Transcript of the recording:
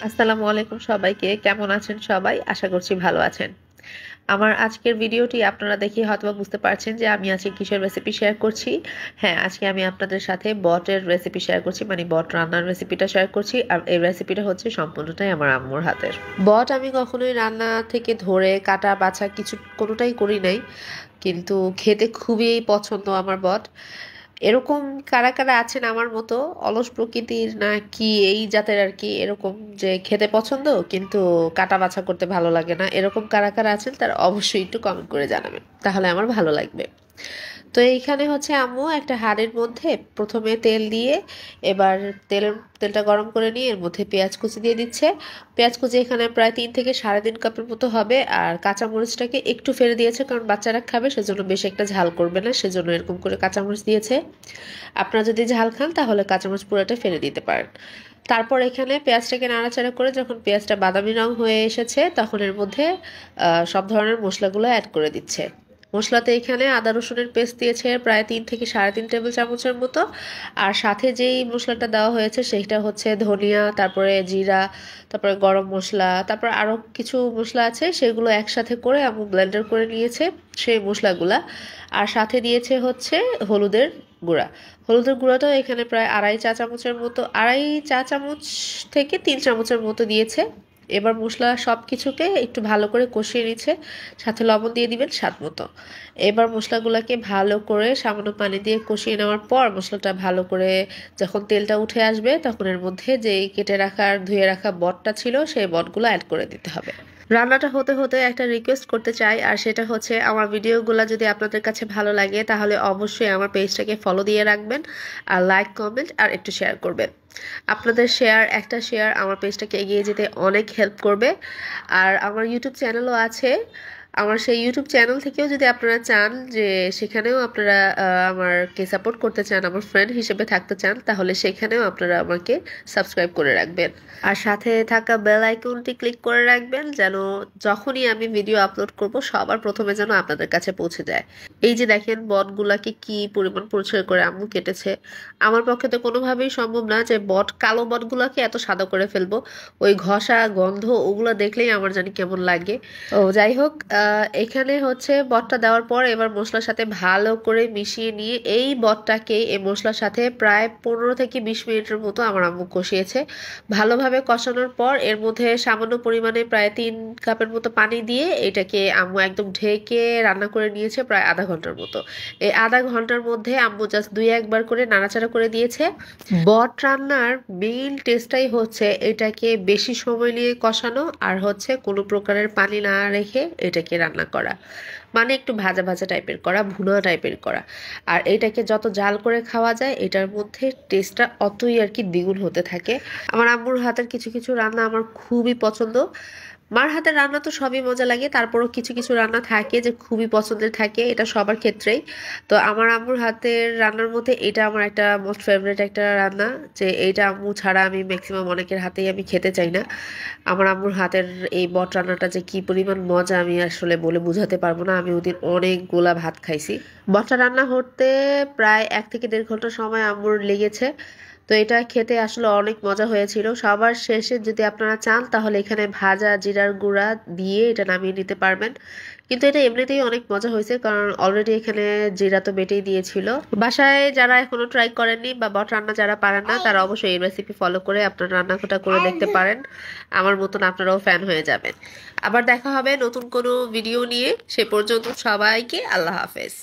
আসসালামু আলাইকুম সবাইকে। কেমন আছেন সবাই? আশা করছি ভালো আছেন। আমার আজকের ভিডিওটি আপনারা দেখে হয়তোবা বুঝতে পারছেন যে আমি আজকে কিসের রেসিপি শেয়ার করছি। হ্যাঁ, আজকে আমি আপনাদের সাথে বটের রেসিপি শেয়ার করছি, মানে বট রান্নার রেসিপিটা শেয়ার করছি। আর এই রেসিপিটা হচ্ছে সম্পূর্ণটাই আমার আম্মুর হাতের। বট আমি কখনোই রান্না থেকে ধরে কাটা বাছা কিছু কোনোটাই করি নাই, কিন্তু খেতে খুবই পছন্দ আমার বট। এরকম কারা কারা আছেন আমার মতো অলস প্রকৃতির না কি এই জাতের আর কি, এরকম যে খেতে পছন্দ কিন্তু কাটা বাছা করতে ভালো লাগে না, এরকম কারা কারা আছেন তারা অবশ্যই একটু কমেন্ট করে জানাবেন, তাহলে আমার ভালো লাগবে। তো এইখানে হচ্ছে আম্মু একটা হাঁড়ির মধ্যে প্রথমে তেল দিয়ে এবার তেলটা গরম করে নিয়ে এর মধ্যে পেঁয়াজ কুচি দিয়ে দিচ্ছে। পেঁয়াজ কুচি এখানে প্রায় 3 থেকে 3.5 কাপের মতো হবে। আর কাঁচামরিচটাকে একটু ফেলে দিয়েছে, কারণ বাচ্চারা খাবে সেজন্য বেশি একটা ঝাল করবে না, সেজন্য এরকম করে কাঁচামরিচ দিয়েছে। আপনারা যদি ঝাল খান তাহলে কাঁচামরিচ পুরোটা ফেলে দিতে পারেন। তারপর এখানে পেঁয়াজটাকে নাড়াচাড়া করে যখন পেঁয়াজটা বাদামি রং হয়ে এসেছে তখন এর মধ্যে সব ধরনের মশলাগুলো অ্যাড করে দিচ্ছে। মশলাতে এখানে আদা রসুনের পেস্ট দিয়েছে প্রায় 3 থেকে 3.5 টেবিল চামচের মতো। আর সাথে যেই মশলাটা দেওয়া হয়েছে সেটা হচ্ছে ধনিয়া, তারপরে জিরা, তারপরে গরম মশলা, তারপর আরও কিছু মশলা আছে, সেগুলো একসাথে করে আমি ব্লেন্ডার করে নিয়েছে সেই মশলাগুলা। আর সাথে দিয়েছে হচ্ছে হলুদের গুঁড়া। হলুদের গুঁড়াটাও এখানে প্রায় 2.5 চা চামচের মতো, 2.5 চা চামচ থেকে 3 চামচের মতো দিয়েছে। এবার মশলা সব কিছুকে একটু ভালো করে কষিয়ে নিচ্ছে, সাথে লবণ দিয়ে দিবেন স্বাদ মতো। এবার মশলাগুলোকে ভালো করে সামান্য পানি দিয়ে কষিয়ে নেওয়ার পর মশলাটা ভালো করে যখন তেলটা উঠে আসবে তখন এর মধ্যে যেই কেটে রাখা আর ধুয়ে রাখা বটটা ছিল সেই বটগুলো অ্যাড করে দিতে হবে। রান্নাটা হতে হতে একটা রিকোয়েস্ট করতে চাই, আর সেটা হচ্ছে আমার ভিডিওগুলো যদি আপনাদের কাছে ভালো লাগে তাহলে অবশ্যই আমার পেজটাকে ফলো দিয়ে রাখবেন, আর লাইক কমেন্ট আর একটু শেয়ার করবেন। আপনাদের একটা শেয়ার আমার পেজটাকে এগিয়ে যেতে অনেক হেল্প করবে। আর আমার ইউটিউব চ্যানেলও আছে, আমার সেই ইউটিউব চ্যানেল থেকেও যদি আপনারা চান যে সেখানেও আপনারা আমাকে সাপোর্ট করতে চান, আমার ফ্রেন্ড হিসেবে থাকতে চান, তাহলে সেখানেও আপনারা আমাকে সাবস্ক্রাইব করে রাখবেন। আর সাথে থাকা বেল আইকনটি ক্লিক করে রাখবেন যেন যখনই আমি ভিডিও আপলোড করব সবার প্রথমে যেন আপনাদের কাছে পৌঁছে যায়। এই যে দেখেন বটগুলাকে কি পরিমাণ পরিষ্কার করে আম্মু কেটেছে। আমার পক্ষে তো কোনোভাবেই সম্ভব না যে কালো বটগুলাকে এত সাদা করে ফেলবো। ওই ঘষা গন্ধ ওগুলো দেখলেই আমার জানি কেমন লাগে। ও যাই হোক, এখানে হচ্ছে বটটা দেওয়ার পর এবার মশলার সাথে ভালো করে মিশিয়ে নিয়ে এই বটটাকে এই মশলার সাথে প্রায় 15 থেকে 20 মিনিটের মতো আমার আম্মু কষিয়েছে। ভালোভাবে কষানোর পর এর মধ্যে সামান্য পরিমাণে প্রায় 3 কাপের মতো পানি দিয়ে এটাকে আম্মু একদম ঢেকে রান্না করে নিয়েছে প্রায় আধা ঘন্টার মতো। এই আধা ঘন্টার মধ্যে আম্মু জাস্ট 2-1 বার করে নাড়াচাড়া করে দিয়েছে। বট রান্নার মেইন টেস্টটাই হচ্ছে এটাকে বেশি সময় নিয়ে কষানো, আর হচ্ছে কোনো প্রকারের পানি না রেখে এটাকে রান্না করা, মানে একটু ভাজা ভাজা টাইপের করা, ভুনা টাইপের করা। আর এটাকে যত জাল করে খাওয়া যায় এটার মধ্যে টেস্টটা অতই আর কি দ্বিগুণ হতে থাকে। আমার আম্মুর হাতের কিছু কিছু রান্না আমার খুবই পছন্দ। মার হাতের রান্না তো সবই মজা লাগে, তারপরও কিছু কিছু রান্না থাকে যে খুবই পছন্দের থাকে, এটা সবার ক্ষেত্রেই। তো আমার আম্মুর হাতের রান্নার মধ্যে এটা আমার একটা মোস্ট ফেভারিট একটা রান্না, যে এইটা আম্মু ছাড়া আমি ম্যাক্সিমাম অনেকের হাতেই আমি খেতে চাই না। আমার আম্মুর হাতের এই বট রান্নাটা যে কি পরিমাণ মজা আমি আসলে বলে বোঝাতে পারবো না। আমি ওদিন অনেকগুলা ভাত খাইছি। বটটা রান্না করতে প্রায় 1 থেকে 1.5 ঘন্টা সময় আম্মুর লেগেছে। তো এটা খেতে আসলে অনেক মজা হয়েছিল। সবার শেষে যদি আপনারা চান তাহলে এখানে ভাজা জিরার গুঁড়া দিয়ে এটা নামিয়ে নিতে পারবেন, কিন্তু এটা এমনিতেই অনেক মজা হয়েছে কারণ অলরেডি এখানে জিরা তো বেটেই দিয়েছিল। বাসায় যারা এখনো ট্রাই করেননি বা বট রান্না যারা পারেন না তারা অবশ্যই এই রেসিপি ফলো করে আপনার রান্নাটা করে দেখতে পারেন, আমার মতন আপনারাও ফ্যান হয়ে যাবেন। আবার দেখা হবে নতুন কোনো ভিডিও নিয়ে, সে পর্যন্ত সবাইকে আল্লাহ হাফেজ।